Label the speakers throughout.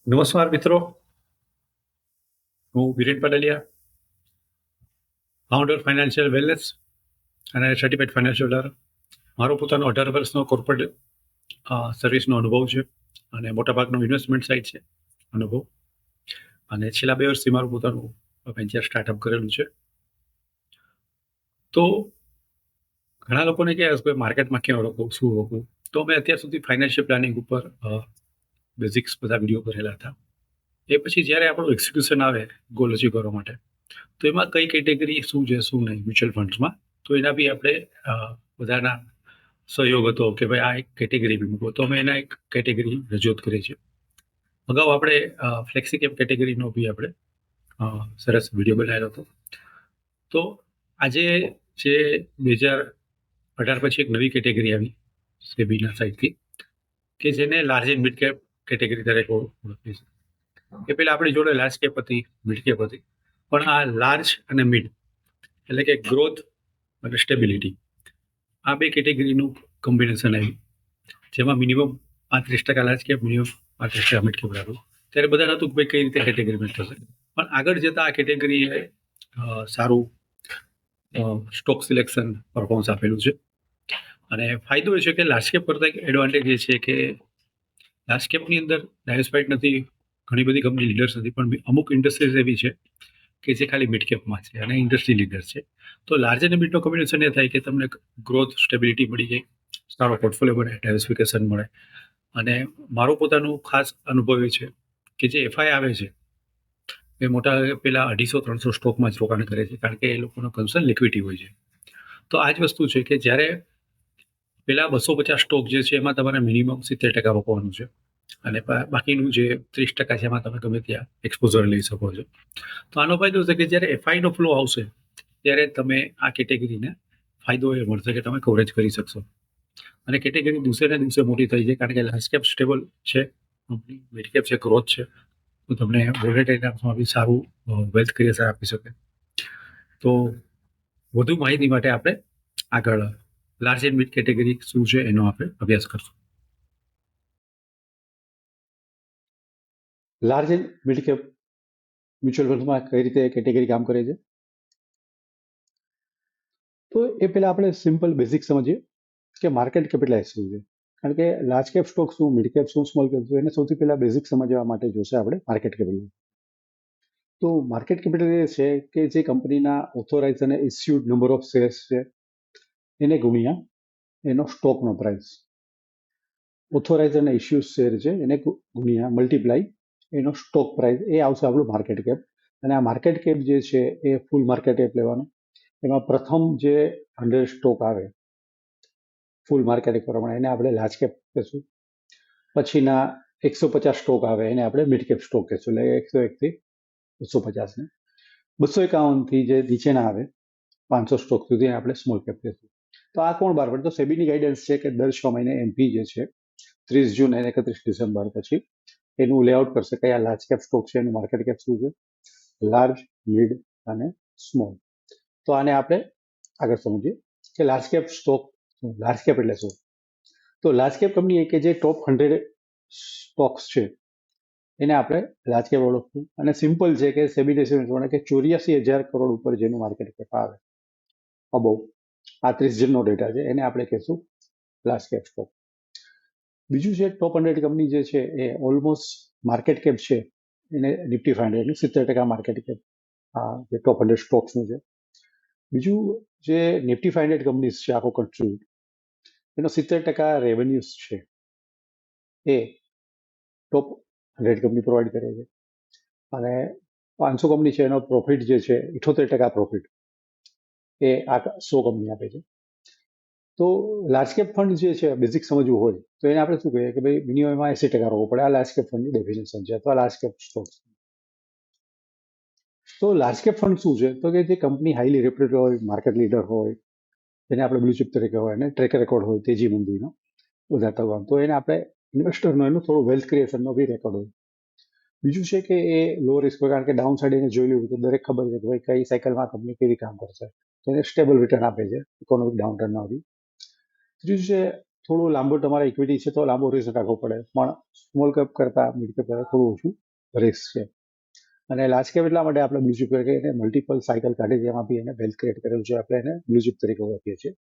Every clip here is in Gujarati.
Speaker 1: નમસ્કાર મિત્રો, હું Viren Patelia, founder financial wellness અને સર્ટિફાઈડ ફાઇનાન્શિયલ ડર. મારો પોતાનો 18 વર્ષનો કોર્પોરેટ સર્વિસનો અનુભવ છે અને મોટાભાગનો ઇન્વેસ્ટમેન્ટ સાઇડ છે અનુભવ. અને છેલ્લા 2 વર્ષથી મારું પોતાનું વેન્ચર સ્ટાર્ટઅપ કરેલું છે. તો ઘણા લોકોને કે માર્કેટમાં ક્યાં રોકવું, શું રોકવું, તો મેં અત્યાર સુધી ફાઇનાન્શિયલ પ્લાનિંગ ઉપર બેઝિક્સ બધા વિડીયો કરેલા હતા. એ પછી જ્યારે આપણું એક્ઝિક્યુશન આવે ગોલ અચીવ કરવા માટે, તો એમાં કઈ કેટેગરી શું છે શું નહીં મ્યુચ્યુઅલ ફંડ્સમાં, તો એના બી આપણે બધાના સહયોગ હતો કે ભાઈ આ એક કેટેગરી બી મૂકો, તો અમે એના એક કેટેગરી રજૂઆત કરી છે. અગાઉ આપણે ફ્લેક્સી કેપ કેટેગરીનો બી આપણે સરસ વિડીયો બનાવેલો હતો. તો આજે જે 2018 પછી એક નવી કેટેગરી આવી સેબીના સાઇડથી, કે જેને large and mid cap category તરીકે ઓળખી છે. એ પહેલાં આપણી જોડે લાર્જ કેપ હતી, મિડ કેપ હતી, પણ આ લાર્જ અને મિડ એટલે કે ગ્રોથ અને સ્ટેબિલિટી, આ બે કેટેગરીનું કોમ્બિનેશન આવ્યું, જેમાં minimum 35% large cap, minimum 35% mid cap રાખ્યું. ત્યારે બધા નહોતું કે ભાઈ કઈ રીતે કેટેગરીમાં થશે, પણ આગળ જતાં આ કેટેગરીએ સારું સ્ટોક સિલેક્શન પરફોર્મન્સ આપેલું છે. અને ફાયદો એ છે કે લાર્જ કેપ કરતાં એક એડવાન્ટેજ એ છે કે લાર્જ કેપની અંદર ડાયવર્સિફાઈડ નથી, ઘણી બધી કંપની લીડર્સ નથી, પણ અમુક ઇન્ડસ્ટ્રીઝ એવી છે કે જે ખાલી મિડ કેપમાં છે અને ઇન્ડસ્ટ્રી લીડર છે. તો લાર્જ અને મિડનો કોમ્બિનેશન એ થાય કે તમને ગ્રોથ, સ્ટેબિલિટી મળી જાય, સારો પોર્ટફોલિયો મળે, ડાયવર્સિફિકેશન મળે. અને મારો પોતાનું ખાસ અનુભવ એ છે કે જે એફઆઈ આવે છે એ મોટા પેલા 250-300 સ્ટોકમાં જ રોકાણ કરે છે, કારણ કે એ લોકોનો કન્સર્ન લિક્વિડિટી હોય છે. તો આ જ વસ્તુ છે કે જ્યારે પેલા 250 સ્ટોક જે છે એમાં તમારે મિનિમમ 70% રોકવાનું છે, અને બાકીનું જે 30% છે એમાં તમે ગમે ત્યાં એક્સપોઝર લઈ શકો છો. તો આનો ફાયદો છે કે જ્યારે એફઆઈનો ફ્લો આવશે ત્યારે તમે આ કેટેગરીને ફાયદો એ મળશે કે તમે કવરેજ કરી શકશો. અને કેટેગરી દિવસે ને દિવસે મોટી થઈ જાય, કારણ કે લાર્જ કેપ સ્ટેબલ છે કંપની, મિડ કેપ છે, ગ્રોથ છે, તો તમને વોલેટાઇલમાં બી સારું વેલ્થ ક્રિએશન આપી શકે. તો વધુ માહિતી માટે આપણે આગળ લાર્જ એન્ડ મિડ કેટેગરી શું છે એનો આપણે અભ્યાસ કરશું.
Speaker 2: Large and mid cap mutual ફંડમાં કઈ રીતે કેટેગરી કામ કરે છે, તો એ પહેલા આપણે સિમ્પલ બેઝિક સમજીએ કે માર્કેટ કેપિટલાઇઝ શું છે. કારણ કે લાર્જ કેપ સ્ટોક શું, મિડ કેપ શું, સ્મોલ કેપ શું, એને સૌથી પહેલા બેઝિક સમજવા માટે જોશે આપણે માર્કેટ કેપિટલ. તો માર્કેટ કેપિટલ એ છે કે જે કંપનીના ઓથોરાઇઝ અને ઇસ્યુડ નંબર ઓફ શેર્સ છે એને ગુણ્યા એનો સ્ટોકનો પ્રાઇસ. ઓથોરાઇઝ અને ઇસ્યુ શેર છે એને ગુણ્યા મલ્ટીપ્લાય એનો સ્ટોક પ્રાઇસ, એ આવશે આપણું માર્કેટ કેપ. અને આ માર્કેટ કેપ જે છે એ ફૂલ માર્કેટ કેપ લેવાનું. એમાં પ્રથમ જે 100 સ્ટોક આવે ફૂલ માર્કેટ કેપ પ્રમાણે એને આપણે લાર્જ કેપ કહેશું. પછીના 150 સ્ટોક આવે એને આપણે મિડ કેપ સ્ટોક કહેશું, એટલે 101 થી 250 ને. 251 થી જે નીચેના આવે 500 સ્ટોક સુધી આપણે સ્મોલ કેપ કહેશું. તો આ કોણ બહાર પડે? તો સેબીની ગાઈડન્સ છે કે દર 6 મહિને એમપી જે છે 30 જૂન અને 31 ડિસેમ્બર પછી એનું લેઆઉટ કરશે કયા લાર્જ કેપ સ્ટોક છે, એનું માર્કેટ કેપ શું છે, લાર્જ, મિડ અને સ્મોલ. તો આને આપણે આગળ સમજીએ કે large cap stock, large cap એટલે શું. તો લાર્જ કેપ કંપની કે જે ટોપ 100 સ્ટોક્સ છે એને આપણે લાર્જ કેપ ઓળખવું. અને સિમ્પલ છે કે સેબી ડેફિનેશન કે 84,000 કરોડ ઉપર જેનું માર્કેટ કેપ આવે, અબોવ 35 જનનો ડેટા છે, એને આપણે કહેશું લાર્જ કેપ સ્ટોક. બીજું છે ટોપ 100 કંપની જે છે એ ઓલમોસ્ટ માર્કેટ કેપ છે એને નિફ્ટી 500 70% માર્કેટ કેપ આ જે ટોપ 100 સ્ટોક્સનું છે. બીજું જે નિફ્ટી 500 કંપનીઝ છે આખો કન્ટ્રી, એનો 70% રેવન્યુઝ છે એ ટોપ 100 કંપની પ્રોવાઈડ કરે છે. અને 500 કંપની છે એનો પ્રોફિટ જે છે 78% પ્રોફિટ એ આ 100 કંપની આપે છે. તો લાર્જ કેપ ફંડ જે છે બેઝિક સમજવું હોય તો એને આપણે શું કહીએ કે ભાઈ મિનિમમ એમાં 80% રોકવું પડે. આ લાર્જ કેપ ફંડની ડેફિનેશન છે, અથવા લાર્જ કેપ સ્ટોક્સ. તો લાર્જ કેપ ફંડ શું છે? તો કે જે કંપની હાઈલી રેપ્યુટેડ હોય, માર્કેટ લીડર હોય, એને આપણે બ્લુ ચિપ તરીકે હોય, અને ટ્રેક રેકોર્ડ હોય તેજી મંદીનો બધા તગવાનું, તો એને આપણે ઇન્વેસ્ટરનો એનું થોડું વેલ્થ ક્રિએશનનો બી રેકોર્ડ હોય. બીજું છે કે એ લો રિસ્ક હોય, કારણ કે ડાઉન સાઈડ એને જોઈ લેવું તો દરેક ખબર છે કે ભાઈ કઈ સાયકલમાં કંપની કેવી કામ કરશે, તો એને સ્ટેબલ રિટર્ન આપે છે ઇકોનોમિક ડાઉન ટર્ન આવી. ત્રીજું છે થોડું લાંબુ તમારે ઇક્વિટી છે તો લાંબો રિસ્ક રાખવો પડે, પણ સ્મોલ કેપ કરતાં મિડ કેપ કરતાં થોડું ઓછું રિસ્ક છે. અને લાર્જ કેપ એટલા માટે આપણે બ્લુ ચીપ કે એને મલ્ટિપલ સાયકલ કાઢી જેમાં બી એને વેલ્થ ક્રિએટ કરેલું છે, આપણે એને બ્લુ ચીપ તરીકે ઓળખીએ છીએ.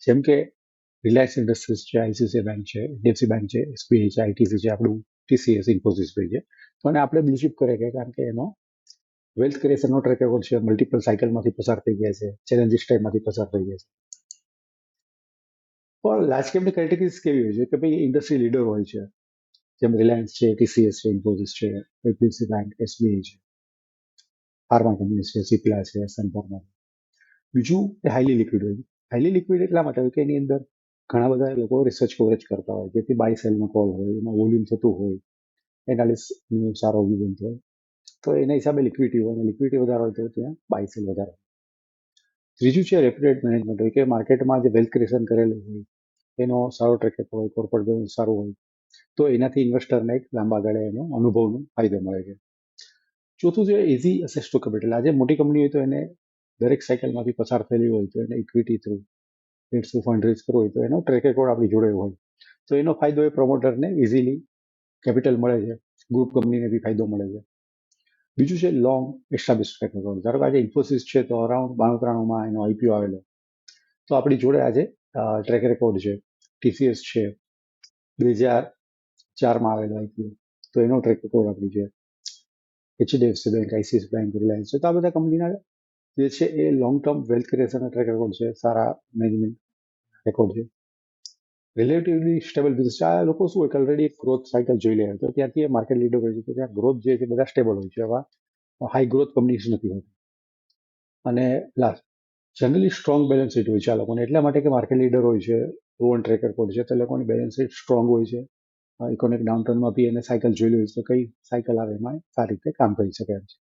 Speaker 2: જેમ કે રિલાયન્સ ઇન્ડસ્ટ્રીઝ છે, આઈસીઆઈસીઆઈ બેંક છે, એચડીએફસી બેંક છે, એસબીઆઈ છે, આઈટીસી છે, આપણું ટીસીએસ, ઇન્ફોસિસ છે. તો એને આપણે બ્લુ ચીપ કરે કે કારણ કે એનો વેલ્થ ક્રિએશનનો ટ્રેક રેકોર્ડ છે, મલ્ટિપલ સાયકલમાંથી પસાર થઈ ગયા છે, ચેલેન્જીસ ટાઈમમાંથી પસાર થઈ ગયા છે. પણ લાર્જ કેપની કેટેગરીઝ કેવી હોય છે કે ભાઈ ઇન્ડસ્ટ્રી લીડર હોય છે, જેમ રિલાયન્સ છે, ટીસીએસ છે, ઇન્ફોસિસ છે, એચડીએફસી બેંક, એસબીઆઈ છે, ફાર્મા કંપનીઝ છે, સિપ્લા છે, સન ફાર્મા. બીજું એ હાઈલી લિક્વિડ હોય. હાઈલી લિક્વિડ એટલા માટે હોય કે એની અંદર ઘણા બધા લોકો રિસર્ચ કવરેજ કરતા હોય, જેથી બાય સેલનો કોલ હોય, એમાં વોલ્યુમ થતું હોય, એનાલિસ્ટનો સારો વ્યૂ બનતો હોય, તો એના હિસાબે લિક્વિડિટી હોય, અને લિક્વિડિટી વધારે હોય તો ત્યાં બાય સેલ વધારે હોય. ત્રીજું છે રેપ્યુટેડ મેનેજમેન્ટ હોય, કે માર્કેટમાં જે વેલ્થ ક્રિએશન કરેલું હોય એનો સારો ટ્રેક રેકોર્ડ હોય, કોર્પોરેટ ગવર્નન્સ સારું હોય, તો એનાથી ઇન્વેસ્ટરને એક લાંબા ગાળે એનો અનુભવનો ફાયદો મળે છે. ચોથું છે ઇઝી એસેસ ટુ કેપિટલ. આજે મોટી કંપની હોય તો એને દરેક સાયકલમાંથી પસાર થયેલી હોય તો એને ઇક્વિટી થ્રુ શું ફંડ રેઝ કરવું હોય તો એનો ટ્રેક રેકોર્ડ આપણી જોડે હોય, તો એનો ફાયદો એ પ્રમોટરને ઇઝીલી કેપિટલ મળે છે, ગ્રુપ કંપનીને બી ફાયદો મળે છે. બીજું છે લોંગ એસ્ટાબ્લિશ ટ્રેક રેકોર્ડ. ધારો કે આજે ઇન્ફોસિસ છે તો અરાઉન્ડ 92-93માં એનો આઈપીઓ આવેલો, તો આપણી જોડે આજે ટ્રેક રેકોર્ડ છે. ટીસીએસ છે, 2004માં આવેલો આઈપીઓ, તો એનો ટ્રેક રેકોર્ડ આપણી છે. HDFC bank, ICICI bank, Reliance છે, તો આ બધા કંપનીના જે છે એ લોંગ ટર્મ વેલ્થ ક્રિએશનના ટ્રેક રેકોર્ડ છે, સારા મેનેજમેન્ટ રેકોર્ડ છે. Relatively stable business. આ લોકો શું હોય કે ઓલરેડી એક ગ્રોથ સાયકલ જોઈ લે તો ત્યાંથી એ માર્કેટ લીડર હોય છે, તો ત્યાં ગ્રોથ જે છે બધા સ્ટેબલ હોય છે, એવા હાઈ ગ્રોથ કંપનીઝ નથી હોતી. અને last generally strong balance sheet હોય છે આ લોકોને, એટલા માટે કે માર્કેટ લીડર હોય છે, પ્રૂવન ટ્રેક રેકોર્ડ છે, તો લોકોની બેલેન્સ શીટ સ્ટ્રોંગ હોય છે. ઇકોનોમિક ડાઉનટર્નમાં બી એને સાયકલ જોઈ હોય છે, તો કઈ સાયકલ આવે એમાં સારી રીતે કામ કરી શકે એમ છે.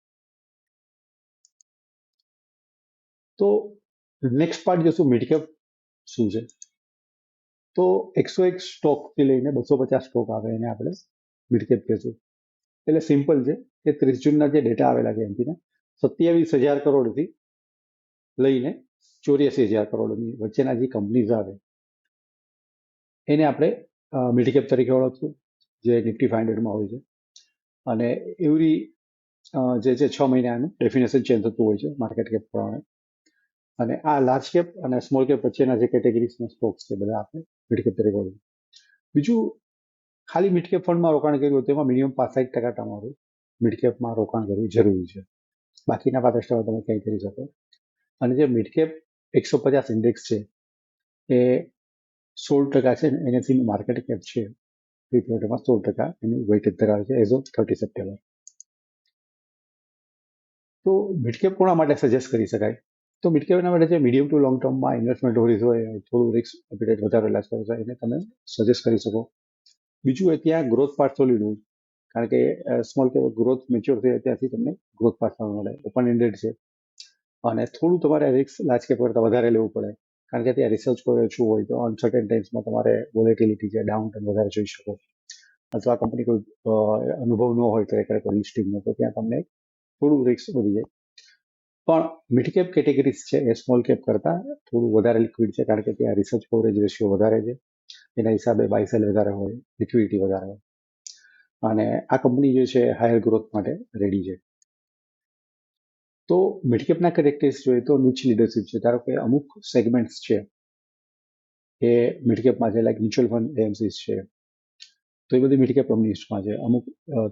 Speaker 2: તો નેક્સ્ટ પાર્ટ જોશું મિડ કેપ શું છે. તો 101 સ્ટોકથી લઈને 250 સ્ટોક આવે એને આપણે મિડ કેપ કહેશું. એટલે સિમ્પલ છે કે 30 જૂનના જે ડેટા આવેલા છે એમથી 27,000 કરોડથી લઈને 84,000 કરોડની વચ્ચેના જે કંપનીઝ આવે એને આપણે મિડ કેપ તરીકે ઓળખશું, જે નિફ્ટી 500માં હોય છે. અને એવરી જે છે 6 મહિનાનું ડેફિનેશન ચેન્જ થતું હોય છે માર્કેટ કેપ પ્રમાણે. અને આ લાર્જ કેપ અને સ્મોલ કેપ વચ્ચેના જે કેટેગરીઝના સ્ટોક્સ છે બધા આપણે મિડ કેપ તરીકે ઓળખીએ. બીજું, ખાલી મિડ કેપ ફંડમાં રોકાણ કર્યું તેમાં મિનિમમ 65% તમારું મિડ કેપમાં રોકાણ કરવું જરૂરી છે. બાકીના 50% તમે કંઈ કરી શકો. અને જે મિડ કેપ 150 ઇન્ડેક્સ છે એ 16% છે ને એનાથી માર્કેટ કેપ છે એ પ્લોટમાં 16% એનું વેઇટેજ ધરાવે છે એઝ ઓફ 30 સપ્ટેમ્બર. તો મિડ કેપ કોના માટે સજેસ્ટ કરી શકાય? તો મિડ કેપના માટે જે મીડિયમ ટુ લોંગ ટર્મમાં ઇન્વેસ્ટમેન્ટ હોરીઝ હોય, થોડું રિસ્ક એપિટાઇટ વધારે લાગતો હોય એને તમે સજેસ્ટ કરી શકો. બીજું એ ત્યાં ગ્રોથ પાર્ટ સોલિડ હોય, કારણ કે સ્મોલ કેપ ગ્રોથ મેચ્યોર થાય ત્યાંથી તમને ગ્રોથ પાર્ટ મળે, ઓપન એન્ડેડ છે, અને થોડું તમારે રિસ્ક લાર્જ કેપ કરતાં વધારે લેવું પડે, કારણ કે ત્યાં રિસર્ચ કોઈ ઓછું હોય તો અનસર્ટેન ટાઈમ્સમાં તમારે વોલેટિલિટી છે, ડાઉન ટાઈમ વધારે જોઈ શકો, અથવા કંપની કોઈ અનુભવ ન હોય ટ્રેક રેકોર્ડ લિસ્ટિંગનો, તો ત્યાં તમને થોડું રિસ્ક વધી જાય. પણ મિડ કેપ કેટેગરીઝ છે એ સ્મોલ કેપ કરતાં થોડું વધારે લિક્વિડ છે, કારણ કે ત્યાં રિસર્ચ કવરેજ રેશિયો વધારે છે, એના હિસાબે બાય સેલ વધારે હોય, લિક્વિડિટી વધારે હોય, અને આ કંપની જે છે હાયર ગ્રોથ માટે રેડી છે. તો મિડ કેપના કેરેક્ટર્સ જોઈએ તો નીચ લીડરશિપ છે. ધારો કે અમુક સેગમેન્ટ્સ છે એ મિડ કેપમાં છે, લાઈક મ્યુચ્યુઅલ ફંડ એએમસીસ છે, તો એ બધી મિડ કેપ કંપનીઝમાં છે. અમુક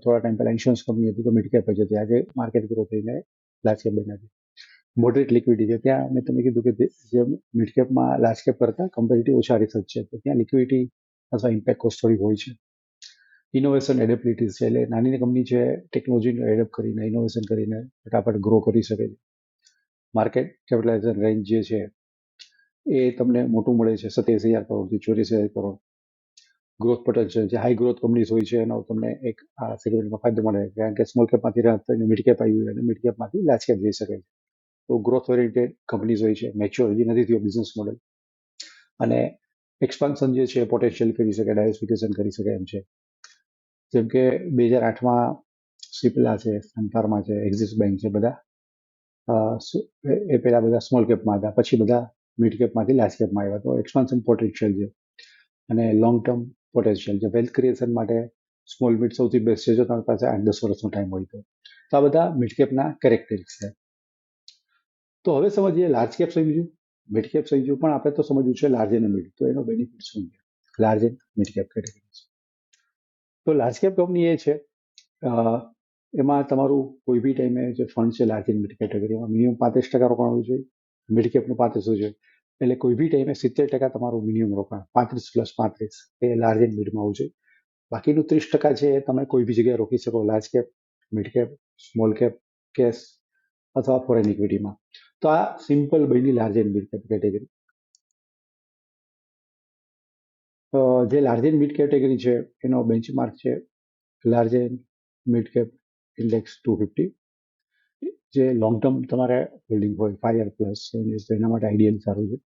Speaker 2: થોડા ટાઈમ પહેલા ઇન્સ્યોરન્સ કંપની હતી તો મિડ કેપ જ હતી, આજે માર્કેટ ગ્રો થઈને લાર્જ કેપ બન્યા છે. મોડરેટ લિક્વિડિટી છે, ત્યાં મેં તમને કીધું કે જે મિડ કેપમાં લાર્જ કેપ કરતાં કમ્પેરેટિવ ઓછા રિસર્ચ છે, તો ત્યાં લિક્વિડિટી અથવા ઇમ્પેક્ટ કોસ્ટ થોડી હોય છે. ઇનોવેશન એડેપ્ટિવિટીઝ છે, એટલે નાની કંપની છે ટેકનોલોજીને એડેપ્ટ કરીને ઇનોવેશન કરીને ફટાફટ ગ્રો કરી શકે છે. માર્કેટ કેપિટલાઇઝેશન રેન્જ જે છે એ તમને મોટું મળે છે, 27,000 કરોડથી 84,000 કરોડ. ગ્રોથ પોટેન્શિયલ જે હાઈ ગ્રોથ કંપનીઝ હોય છે એનો તમને એક આ સેગમેન્ટમાં ફાયદો મળે, કારણ કે સ્મોલ કેપમાંથી રાહત થઈને મિડ કેપ આવી અને મિડ કેપમાંથી લાર્જ કેપ જઈ શકે છે. તો ગ્રોથ ઓરિએન્ટેડ કંપનીઝ હોય છે, મેચ્યોર હજી નથી થયો બિઝનેસ મોડેલ, અને એક્સપાન્શન જે છે પોટેન્શિયલ કરી શકે, ડાયવર્સિફિકેશન કરી શકે એમ છે. જેમ કે 2008માં સિપ્લા છે, સન ફાર્મા છે, એક્સિસ બેંક છે, બધા એ પહેલા બધા સ્મોલ કેપમાં હતા, પછી બધા મિડ કેપમાંથી લાર્જ કેપમાં આવ્યા, તો એક્સપાન્શન પોટેન્શિયલ છે. અને લોંગ ટર્મ પોટેન્શિયલ છે. વેલ્થ ક્રિએશન માટે સ્મોલ મિડ સૌથી બેસ્ટ છે જો તમારી પાસે 8-10 વર્ષનો ટાઈમ હોય તો. તો આ બધા મિડ કેપના કેરેક્ટરિસ્ટિક્સ છે. તો હવે સમજીએ લાર્જ કેપ સમજ્યું, મિડ કેપ સમજ્યું, પણ આપણે તો સમજવું છે લાર્જ અને મિડ. તો એનો બેનિફિટ શું છે large and mid cap category? તો લાર્જ કેપ કંપની એ છે એમાં તમારું કોઈ બી ટાઈમે જે ફંડ છે લાર્જ એન્ડ મિડ કેટેગરીમાં મિનિમમ 35% રોકાણ હોવું જોઈએ. મિડ કેપનું 35 જોઈએ. એટલે કોઈ બી ટાઈમે 70% તમારું મિનિમમ રોકાણ, 35 + 35 એ લાર્જ એન્ડ મિડમાં હોવું જોઈએ. બાકીનું 30% છે એ તમે કોઈ બી જગ્યાએ રોકી શકો, large cap, mid cap, small cap, cash અથવા ફોરેન ઇક્વિટીમાં. તો આ સિમ્પલ બની large and mid cap category. જે લાર્જ એન્ડ મિડ કેટેગરી છે એનો બેન્ચમાર્ક છે large and mid cap index 250. જે લોંગ ટર્મ તમારે હોલ્ડિંગ હોય 5 યર પ્લસ તો એના માટે આઈડિયલ સારું છે.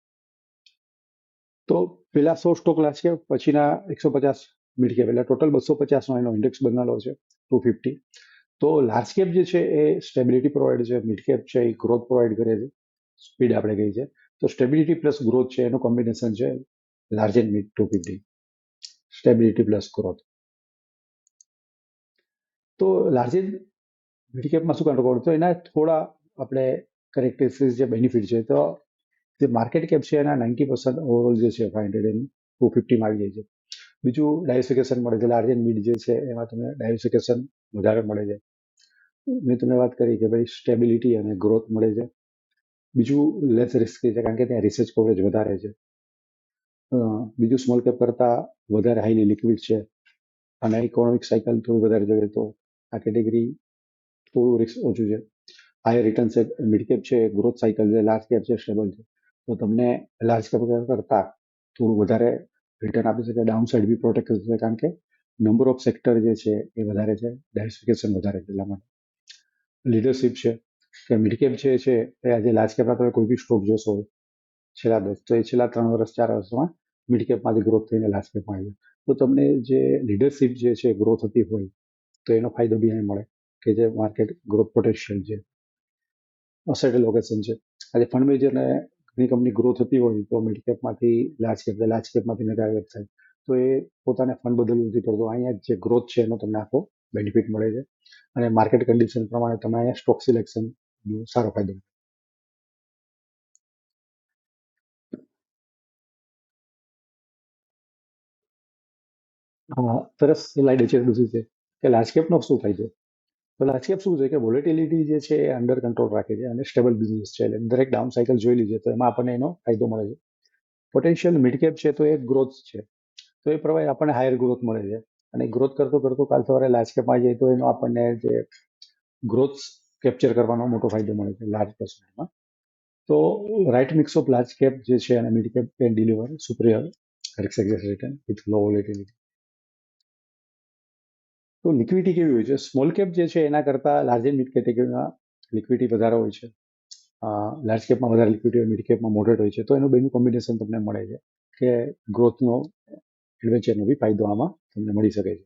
Speaker 2: તો પેલા 100 સ્ટોક લાર્જ કેપ, પછીના 150 મિડ કેપ, એટલે ટોટલ 250નો એનો ઇન્ડેક્સ બનેલો છે 250. તો લાર્જ કેપ જે છે એ સ્ટેબિલિટી પ્રોવાઈડ છે, મિડ કેપ છે એ ગ્રોથ પ્રોવાઈડ કરે છે, સ્પીડ આપણે કહી છે. તો સ્ટેબિલિટી પ્લસ ગ્રોથ છે એનું કોમ્બિનેશન છે large and mid 250, stability plus growth. તો લાર્જ એન્ડ મિડ કેપમાં શું કંટ્રોલ? તો એના થોડા આપણે કેરેક્ટરિસ્ટિક્સ જે બેનિફિટ છે, તો જે માર્કેટ કેપ છે એના 90% ઓવરઓલ જે છે 500 એનું 250માં આવી જાય છે. બીજું ડાયવર્સિફિકેશન મળે છે. લાર્જ એન્ડ મિડ જે છે એમાં તમને ડાયવર્સિફિકેશન વધારે મળે છે. મેં તમને વાત કરી કે ભાઈ સ્ટેબિલિટી અને ગ્રોથ મળે છે. બીજું લેસ રિસ્કી છે કારણ કે ત્યાં રિસર્ચ કવરેજ વધારે છે. બીજું સ્મોલ કેપ કરતાં વધારે હાઈલી લિક્વિડ છે અને ઇકોનોમિક સાયકલ થોડી વધારે જોઈએ તો આ કેટેગરી થોડું રિસ્ક ઓછું છે. હાયર રિટર્ન છે. મિડ કેપ છે ગ્રોથ સાયકલ છે, લાર્જ કેપ છે સ્ટેબલ છે. તો તમને લાર્જ કેપ કરતાં થોડું વધારે રિટર્ન આપી શકે, ડાઉન સાઇડ બી પ્રોટેક્ટ કરી શકે કારણ કે નંબર ઓફ સેક્ટર જે છે એ વધારે છે, ડાયવર્સિફિકેશન વધારે છે એટલા માટે. લીડરશિપ છે કે મિડ કેપ છે એ આજે લાર્જ કેપના તમે કોઈ બી સ્ટોક જોશો છેલ્લા 10 તો એ છેલ્લા 3 વર્ષ 4 વર્ષમાં મિડ કેપમાંથી ગ્રોથ થઈને લાર્જ કેપમાં આવી. તો તમને જે લીડરશિપ જે છે ગ્રો થતી હોય તો એનો ફાયદો બી અહીં મળે કે જે માર્કેટ ગ્રોથ પોટેન્શિયલ છે. અસેટ લોકેશન છે. આજે ફંડ મેનેજરને ઘણી કંપની ગ્રો થતી હોય તો મિડ કેપમાંથી લાર્જ કેપમાંથી મેગા કેપ થાય તો એ પોતાને ફંડ બદલવું નથી પડતું. અહીંયા જે ગ્રોથ છે એનો તમને આખો બેનિફિટ મળે છે અને માર્કેટ કન્ડિશન પ્રમાણે તમે અહીંયા સ્ટોક સિલેક્શન સારો ફાયદો. સરસ સ્લાઇડ છે કે લાર્જ કેપનો શું ફાયદો? તો લાર્જ કેપ શું છે કે વોલેટિલિટી જે છે એ અંડર કંટ્રોલ રાખે છે અને સ્ટેબલ બિઝનેસ છે. એટલે દરેક ડાઉન સાયકલ જોઈ લીધે તો એમાં આપણને એનો ફાયદો મળે છે. પોટેન્શિયલ મિડ કેપ છે તો એ ગ્રોથ છે, તો એ પ્રમાણે આપણને હાયર ગ્રોથ મળે છે અને ગ્રોથ કરતો કરતો કાલ સવારે લાર્જ કેપમાં જાય તો એનો આપણને જે ગ્રોથ કેપ્ચર કરવાનો મોટો ફાયદો મળે છે લાર્જ કેપમાં. તો right mix of large cap જે છે અને mid cap can deliver superior risk return with low volatility. તો લિક્વિડિટી કેવી હોય છે? સ્મોલ કેપ જે છે એના કરતાં લાર્જ એન્ડ મિડ કેટેગરીમાં લિક્વિડિટી વધારે હોય છે. લાર્જ કેપમાં વધારે લિક્વિડિટી હોય, મિડ કેપમાં મોડરેટ હોય છે. તો એનું બેનું કોમ્બિનેશન તમને મળે છે કે ગ્રોથનો એડવેન્ચરનો બી ફાયદો આમાં તમને મળી શકે છે.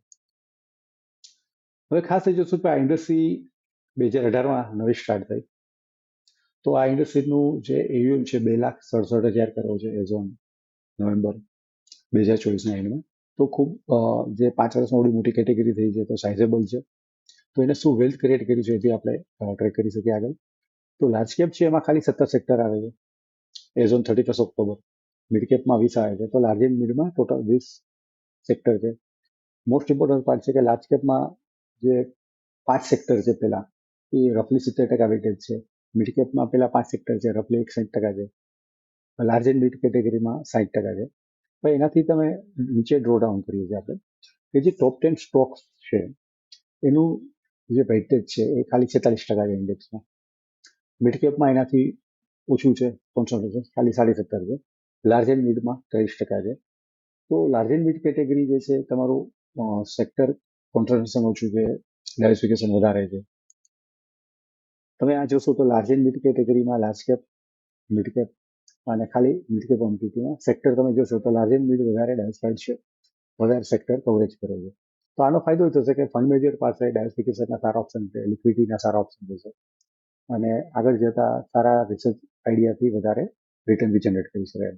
Speaker 2: હવે ખાસ થઈ જોશું કે આ ઇન્ડસ્ટ્રી 2018માં નવી સ્ટાર્ટ થઈ. તો આ ઇન્ડસ્ટ્રીનું જે એયુએમ છે 2,67,000 કરોડ છે એઝ ઓન નવેમ્બર 2024ના એન્ડમાં. તો ખૂબ જે 5 વર્ષમાં આવડી મોટી કેટેગરી થઈ છે તો સાઇઝેબલ છે. તો એને શું વેલ્થ ક્રિએટ કર્યું છે એ બી આપણે ટ્રેક કરી શકીએ આગળ. તો લાર્જ કેપ છે એમાં ખાલી 17 સેક્ટર આવે છે એઝ ઓન 31 ઓક્ટોબર. મિડ કેપમાં 20 આવે છે. તો લાર્જ એન્ડ મિડમાં ટોટલ 20 સેક્ટર છે. મોસ્ટ ઇમ્પોર્ટન્ટ પાર્ટ છે કે લાર્જ કેપમાં જે 5 સેક્ટર છે પેલા એ રફલી 70% વેટેજ છે. મિડ કેપમાં પેલા 5 સેક્ટર છે રફલી 61% છે. લાર્જ એન્ડ મિડ કેટેગરીમાં 60% છે. તો એનાથી તમે નીચે ડ્રો ડાઉન કરીએ છીએ આપણે કે જે ટોપ 10 સ્ટોક્સ છે એનું જે વેઇટેજ છે એ ખાલી 46% છે ઇન્ડેક્સમાં. મિડ કેપમાં એનાથી ઓછું છે કોન્સન્ટ્રેશન, ખાલી 17.5% છે. લાર્જ એન્ડ મિડમાં 23% છે. તો લાર્જ એન્ડ મિડ કેટેગરી જે છે તમારું સેક્ટર કોન્સન્ટ્રેશન ઓછું છે, ડાયવર્સિફિકેશન વધારે છે. તમે આ જોશો તો લાર્જ એન્ડ મિડ કેટેગરીમાં લાર્જ કેપ, મિડ કેપ અને ખાલી મિડ કેપ કોમ્પિટીમાં સેક્ટર તમે જોશો તો લાર્જ એન્ડ મિડ વધારે ડાયવર્સિફાઈડ છે, વધારે સેક્ટર કવરેજ કરે છે. તો આનો ફાયદો એ થશે કે ફંડ મેનેજર પાસે ડાયવર્સિફિકેશનના સારા ઓપ્શન છે, લિક્વિડિટીના સારા ઓપ્શન છે અને આગળ જતા સારા રિસર્ચ આઈડિયાથી વધારે રિટર્ન બી જનરેટ કરી શકાય.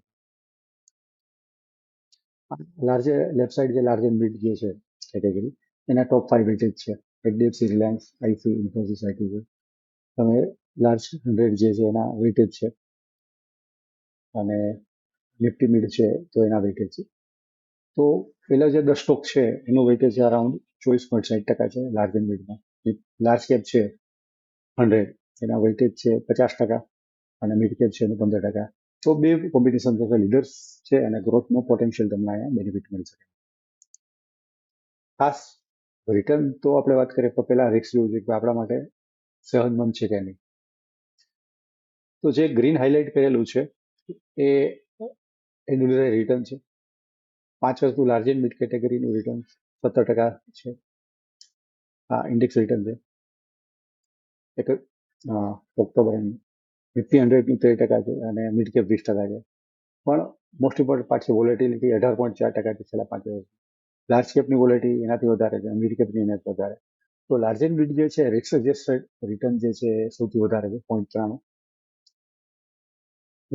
Speaker 2: લાર્જ લેફ્ટ સાઈડ જે લાર્જ એન્ડ મિડ જે છે કેટેગરી એના ટોપ 5 વેટેજ છે. HDFC, Reliance, IC, Infosys, IT. તમે લાર્જ 100 જે છે એના વેટેજ છે અને નિફ્ટી મિડ છે તો એના વેટેજ છે. તો પેલા જે 10 સ્ટોક છે એનું વેટેજ છે અરાઉન્ડ 24.60% છે લાર્જ એન્ડ મિડમાં. લાર્જ કેપ છે 100 એના વેટેજ છે 50% અને મિડ કેપ છે એનું 15%. તો બે કોમ્બિનેશન છે, લીડર્સ છે અને ગ્રોથનો પોટેન્શિયલ તમને અહીંયા બેનિફિટ મળી શકે. ખાસ રિટર્ન તો આપણે વાત કરીએ તો પહેલા રિસ્ક લેવું જોઈએ કે આપણા માટે સહનમંદ છે કે નહીં. તો જે ગ્રીન હાઇલાઇટ કરેલું છે એ એન્યુઅલ રિટર્ન છે. 5 વર્ષનું લાર્જ એન્ડ મિડ કેટેગરીનું રિટર્ન 17% છે. આ ઇન્ડેક્સ રિટર્ન છે. એક ઓક્ટોબર નિફ્ટી 100નું 13% છે અને મિડ કેપ 20% છે. પણ મોસ્ટ ઇમ્પોર્ટન્ટ પાર્ટ છે વોલેટિલિટી 18.4% છે છેલ્લા 5 વર્ષ. લાર્જ કેપની વોલેટિલિટી એનાથી વધારે છે, મિડ કેપની એનાથી વધારે. તો લાર્જ એન્ડ મિડ જે છે રિસ્ક એડજસ્ટેડ રિટર્ન જે છે એ સૌથી વધારે છે 0.93.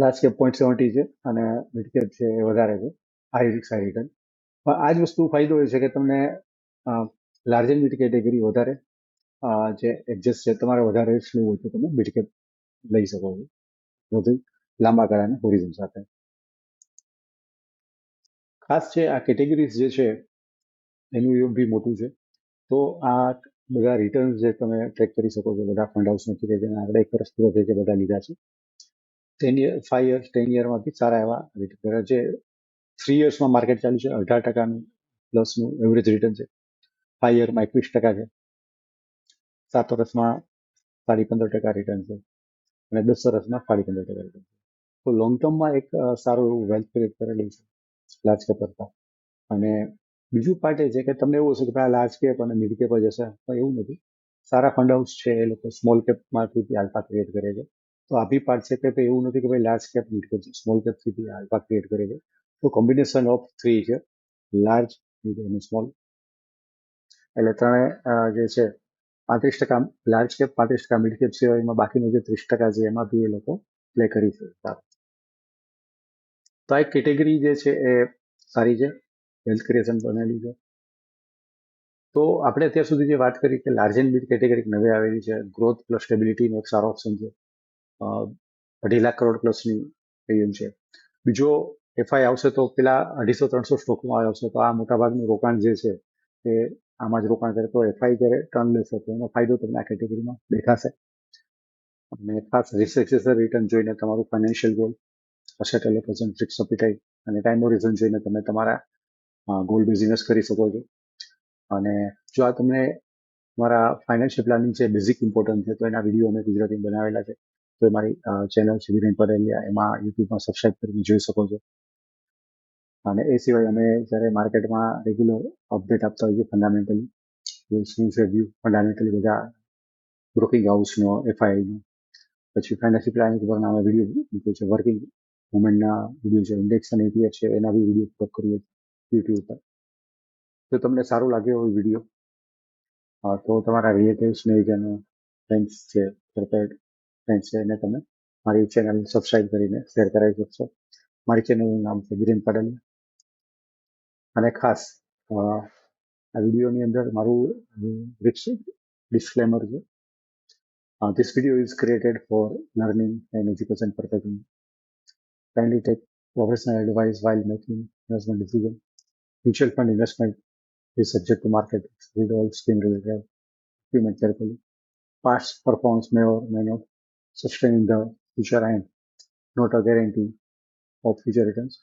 Speaker 2: લાર્જ કેપ 0.70 છે અને મિડ કેપ છે એ વધારે છે, હાઈ રિસ્ક હાઈ રિટર્ન. પણ આ જ વસ્તુ ફાયદો એ છે કે તમને લાર્જ એન્ડ મિડ કેટેગરી વધારે જે એડજસ્ટ છે, તમારે વધારે રિસ્ક લેવું હોય તો તમે મિડ કેપ લઈ શકો છો વધુ લાંબા ગાળાના હોરિઝન સાથે. ખાસ છે આ કેટેગરીઝ જે છે એનું યોગ બી મોટું છે. તો આ બધા રિટર્ન્સ જે તમે ટ્રેક કરી શકો છો, બધા ફંડ હાઉસ નથી કે જેને આપણે 1 વર્ષ પૂરો થઈ બધા લીધા છે. 5 યર્સ 10 યરમાં બી સારા એવા રિટર્ન જે 3 યર્સમાં માર્કેટ ચાલુ છે 18%નું પ્લસનું એવરેજ રિટર્ન છે. 5 યરમાં 21% છે. 7 વર્ષમાં 15.5% રિટર્ન છે અને 10 વર્ષમાં 15.5% રિટર્ન છે. તો લોંગ ટર્મમાં એક સારું એવું વેલ્થ ક્રિએટ કરેલું છે લાર્જ કેપ કરતા. અને બીજું પાર્ટ એ છે કે તમને એવું હશે કે ભાઈ લાર્જ કેપ અને મિડ કેપ જ હશે, પણ એવું નથી. સારા ફંડ હાઉસ છે એ લોકો સ્મોલ કેપમાંથી આલ્ફા ક્રિએટ કરે છે. તો આ બી પાર્ટ છે કે ભાઈ એવું નથી કે ભાઈ large cap mid cap small કેપથી આલ્ફા ક્રિએટ કરે છે. તો કોમ્બિનેશન ઓફ 3 છે, લાર્જ, મિડ અને સ્મોલ. એટલે ત્રણે જે છે 35% લાર્જ કેપ, 35% મિડ કેપ સિવાયમાં બાકીનું જે 30% છે એમાં બી એ લોકો પ્લે કરી શકતા. તો આ એક કેટેગરી જે છે એ સારી છે, વેલ્થ ક્રિએશન બનેલી છે. તો આપણે અત્યાર સુધી જે વાત કરી કે લાર્જ એન્ડ મિડ કેટેગરી નવી આવેલી છે, ગ્રોથ પ્લસ સ્ટેબિલિટીનો એક સારો ઓપ્શન છે. 2.5 લાખ કરોડ પ્લસની એમ છે. બીજો એફઆઈ આવશે તો પેલા 250-300 સ્ટોકમાં આવશે. તો આ મોટાભાગનું રોકાણ જે છે એ આમાં જ રોકાણ કરે. તો એફઆઈ જ્યારે ટર્ન લેશે તો એનો ફાયદો તમને આ કેટેગરીમાં દેખાશે. અને ખાસ રિસ્ક રિટર્ન જોઈને તમારું financial goal, asset allocation, risk appetite અને ટાઈમ હોરિઝન જોઈને તમે તમારા ગોલ બિઝનેસ કરી શકો છો. અને જો આ તમને મારા ફાઇનાન્શિયલ પ્લાનિંગ છે બેઝિક ઇમ્પોર્ટન્ટ છે તો એના વિડીયો અમે ગુજરાતીમાં બનાવેલા છે. તો એ મારી ચેનલ છે વિરેન પટેલિયા, એમાં યુટ્યુબમાં સબસ્ક્રાઇબ કરીને જોઈ શકો છો. અને એ સિવાય અમે જ્યારે માર્કેટમાં રેગ્યુલર અપડેટ આપતા હોઈએ ફંડામેન્ટલી શું છે વ્યૂ ફંડામેન્ટલી બધા બ્રોકિંગ હાઉસનો, એફઆઈનો, પછી ફાઇનાન્શિયલ પ્લાનિંગ પરના અમે વિડીયો મૂકીએ છીએ. વર્કિંગ વુમેનના વિડીયો છે, ઇન્ડેક્સ અને ETF છે એના બી વિડીયો અપલોડ કરીએ યુટ્યુબ પર. જો તમને સારું લાગે એવો વિડીયો તો તમારા રિલેટિવ્સ, સ્નેહીજનો, ફ્રેન્ડ્સ છે, ફ્રેન્ડ્સ છે એને તમે મારી ચેનલ સબસ્ક્રાઇબ કરીને શેર કરાવી શકશો. મારી ચેનલનું નામ છે વિરેન પટેલિયા. અને ખાસ આ વિડીયોની અંદર મારું ડિસ્ક્લેમર છે. This video is created for learning and education purpose only. Kindly take professional advice while making investment decision. Mutual fund investment is subject to market risk. Read all scheme related document carefully. Past performance may or may not sustain in the future and not a guarantee of future returns.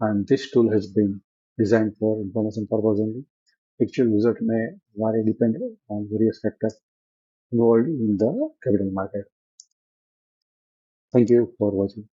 Speaker 2: And this tool has been designed for information purpose only. Actual result may vary depend on various factors involved in the capital market. Thank you for watching.